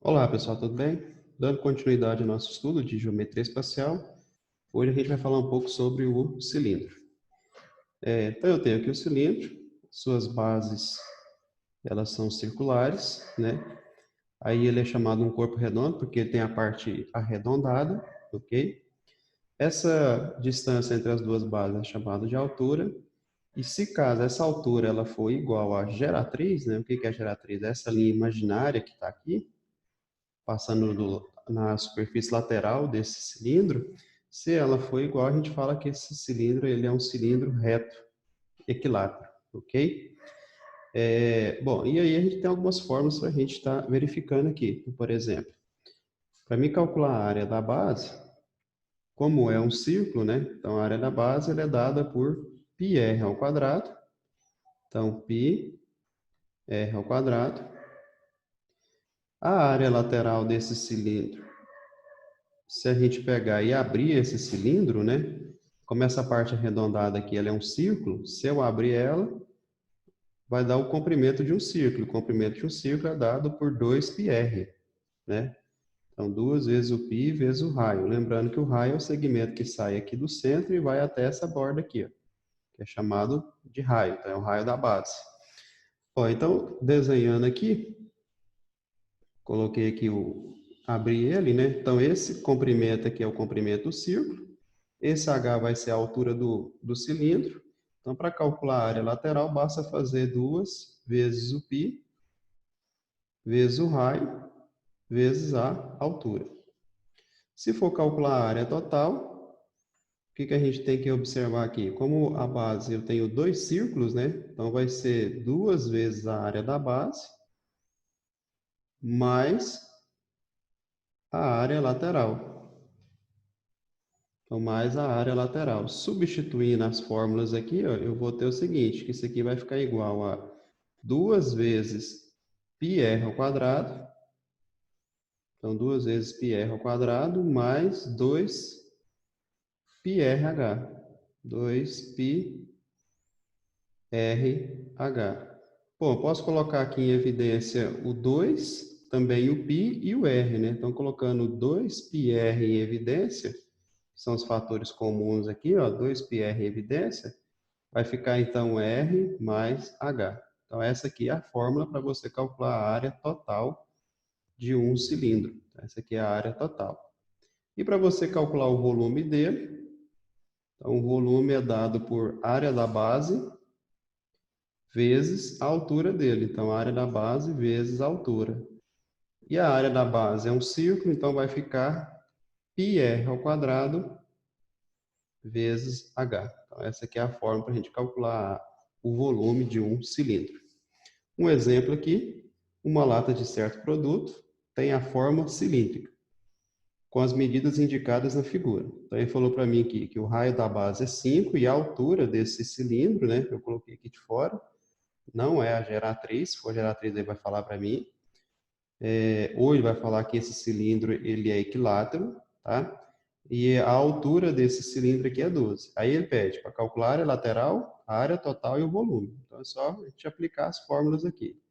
Olá, pessoal, tudo bem? Dando continuidade ao nosso estudo de geometria espacial, hoje a gente vai falar um pouco sobre o cilindro. Então, eu tenho aqui o cilindro, suas bases, elas são circulares, né? Aí ele é chamado um corpo redondo, porque ele tem a parte arredondada, ok? Essa distância entre as duas bases é chamada de altura, e se caso essa altura ela for igual à geratriz, né? O que é a geratriz? Essa linha imaginária que está aqui, passando na superfície lateral desse cilindro, se ela for igual, a gente fala que esse cilindro ele é um cilindro reto, equilátero, ok? Bom, e aí a gente tem algumas formas para a gente estar verificando aqui. Por exemplo, para mim calcular a área da base, como é um círculo, né? Então a área da base ela é dada por πr ao quadrado. Então, πr ao quadrado. A área lateral desse cilindro, se a gente pegar e abrir esse cilindro, né? Como essa parte arredondada aqui ela é um círculo, se eu abrir ela, vai dar o comprimento de um círculo. O comprimento de um círculo é dado por 2πr, né? Então, 2 vezes o π vezes o raio. Lembrando que o raio é o segmento que sai aqui do centro e vai até essa borda aqui, ó, que é chamado de raio. Então, é o raio da base. Ó, então, desenhando aqui, coloquei aqui abri ele, né? Então, esse comprimento aqui é o comprimento do círculo. Esse H vai ser a altura do cilindro. Então, para calcular a área lateral, basta fazer 2 vezes o π, vezes o raio, vezes a altura. Se for calcular a área total, o que a gente tem que observar aqui? Como a base eu tenho dois círculos, né? Então, vai ser 2 vezes a área da base, mais a área lateral. Então, mais a área lateral. Substituindo as fórmulas aqui, ó, eu vou ter o seguinte, que isso aqui vai ficar igual a 2 vezes πr ao quadrado. Então, 2 vezes πr ao quadrado mais 2πrh. 2πrh. Bom, posso colocar aqui em evidência o 2, também o π e o r, né? Então, colocando 2πr em evidência, são os fatores comuns aqui, ó, 2πr em evidência, vai ficar então R mais H. Então, essa aqui é a fórmula para você calcular a área total de um cilindro. Essa aqui é a área total. E para você calcular o volume dele, então o volume é dado por área da base vezes a altura dele. Então, a área da base vezes a altura. E a área da base é um círculo, então vai ficar πr ao quadrado vezes H. Então, essa aqui é a forma para a gente calcular o volume de um cilindro. Um exemplo aqui, uma lata de certo produto tem a forma cilíndrica, com as medidas indicadas na figura. Então, ele falou para mim aqui que o raio da base é 5 e a altura desse cilindro, né, que eu coloquei aqui de fora, não é a geratriz. Se for a geratriz, ele vai falar para mim. Ou ele vai falar que esse cilindro ele é equilátero, tá? E a altura desse cilindro aqui é 12. Aí ele pede para calcular a área lateral, a área total e o volume. Então é só a gente aplicar as fórmulas aqui.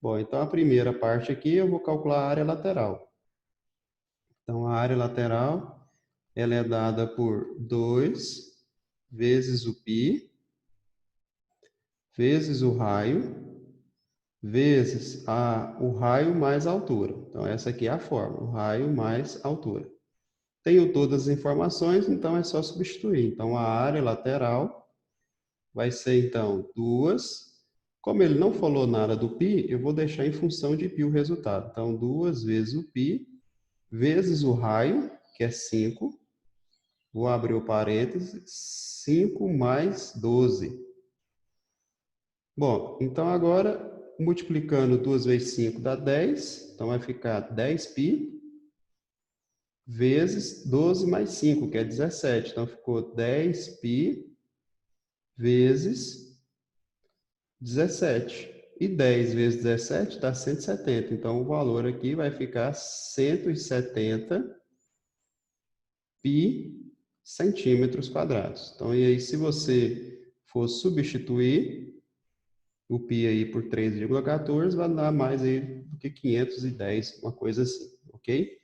Bom, então a primeira parte aqui eu vou calcular a área lateral. Então a área lateral ela é dada por 2 vezes o π, vezes o raio, vezes o raio mais a altura. Então essa aqui é a fórmula, o raio mais a altura. Tenho todas as informações, então é só substituir. Então, a área lateral vai ser, então, 2. Como ele não falou nada do π, eu vou deixar em função de π o resultado. Então, 2 vezes o π, vezes o raio, que é 5. Vou abrir o parênteses, 5 mais 12. Bom, então agora, multiplicando 2 vezes 5 dá 10. Então, vai ficar 10π. Vezes 12 mais 5, que é 17. Então, ficou 10π vezes 17. E 10 vezes 17 dá 170. Então, o valor aqui vai ficar 170 π centímetros quadrados. Então, e aí, se você for substituir o π aí por 3,14, vai dar mais aí do que 510, uma coisa assim, ok?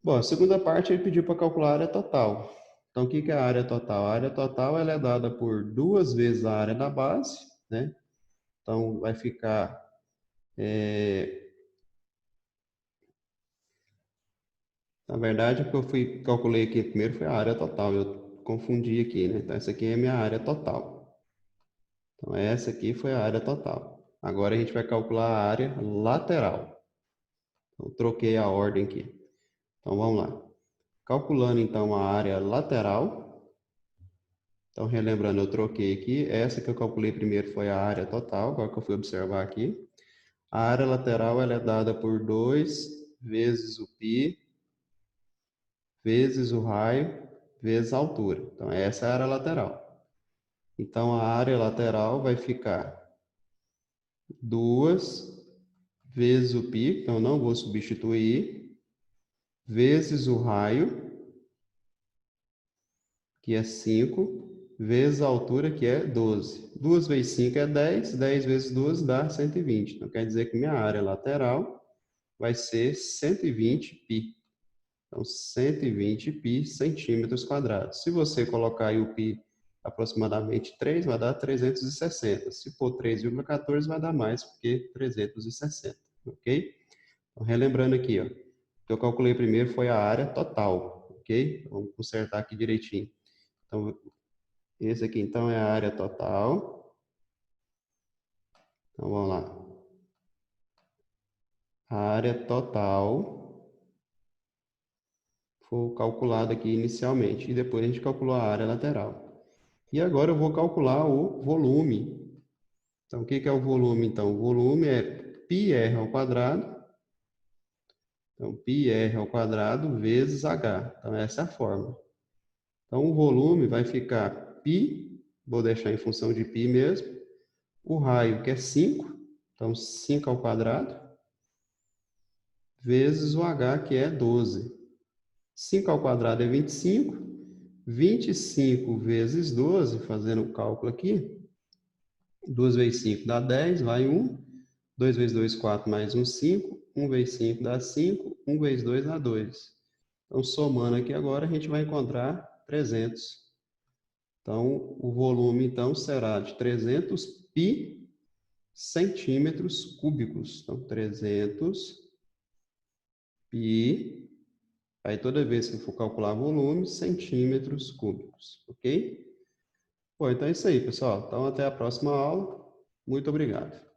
Bom, a segunda parte ele pediu para calcular a área total. Então, o que é a área total? A área total ela é dada por 2 vezes a área da base, né? Então, vai ficar... Na verdade, o que eu calculei aqui primeiro foi a área total. Eu confundi aqui, né? Então, essa aqui é a minha área total. Então, essa aqui foi a área total. Agora, a gente vai calcular a área lateral. Eu troquei a ordem aqui. Então, vamos lá. Calculando, então, a área lateral. Então, relembrando, eu troquei aqui. Essa que eu calculei primeiro foi a área total, agora que eu fui observar aqui. A área lateral ela é dada por 2 vezes o π, vezes o raio, vezes a altura. Então, essa é a área lateral. Então, a área lateral vai ficar 2 vezes o π, então não vou substituir, vezes o raio, que é 5, vezes a altura, que é 12. 2 vezes 5 é 10, 10 vezes 12 dá 120. Então, quer dizer que minha área lateral vai ser 120 π. Então, 120 π centímetros quadrados. Se você colocar aí o π aproximadamente 3, vai dar 360. Se for 3,14, vai dar mais, porque 360, ok? Então, relembrando aqui, ó, o que eu calculei primeiro foi a área total, ok? Vamos consertar aqui direitinho. Então, esse aqui, então, é a área total. Então, vamos lá. A área total foi calculada aqui inicialmente. E depois a gente calculou a área lateral. E agora eu vou calcular o volume. Então, o que é o volume? Então, o volume é πr ao quadrado. Então, πr ao quadrado vezes h. Então, essa é a fórmula. Então, o volume vai ficar π, vou deixar em função de π mesmo. O raio, que é 5, então 5 ao quadrado, vezes o h, que é 12. 5 ao quadrado é 25. 25 vezes 12, fazendo o cálculo aqui, 2 vezes 5 dá 10, vai 1. 2 vezes 2, 4, mais 1, 5. 1 vezes 5 dá 5. 1 vezes 2 dá 2. Então, somando aqui agora, a gente vai encontrar 300. Então, o volume, então, será de 300 π centímetros cúbicos. Então, 300 π, aí toda vez que for calcular volume, centímetros cúbicos, ok? Bom, então é isso aí, pessoal. Então, até a próxima aula. Muito obrigado.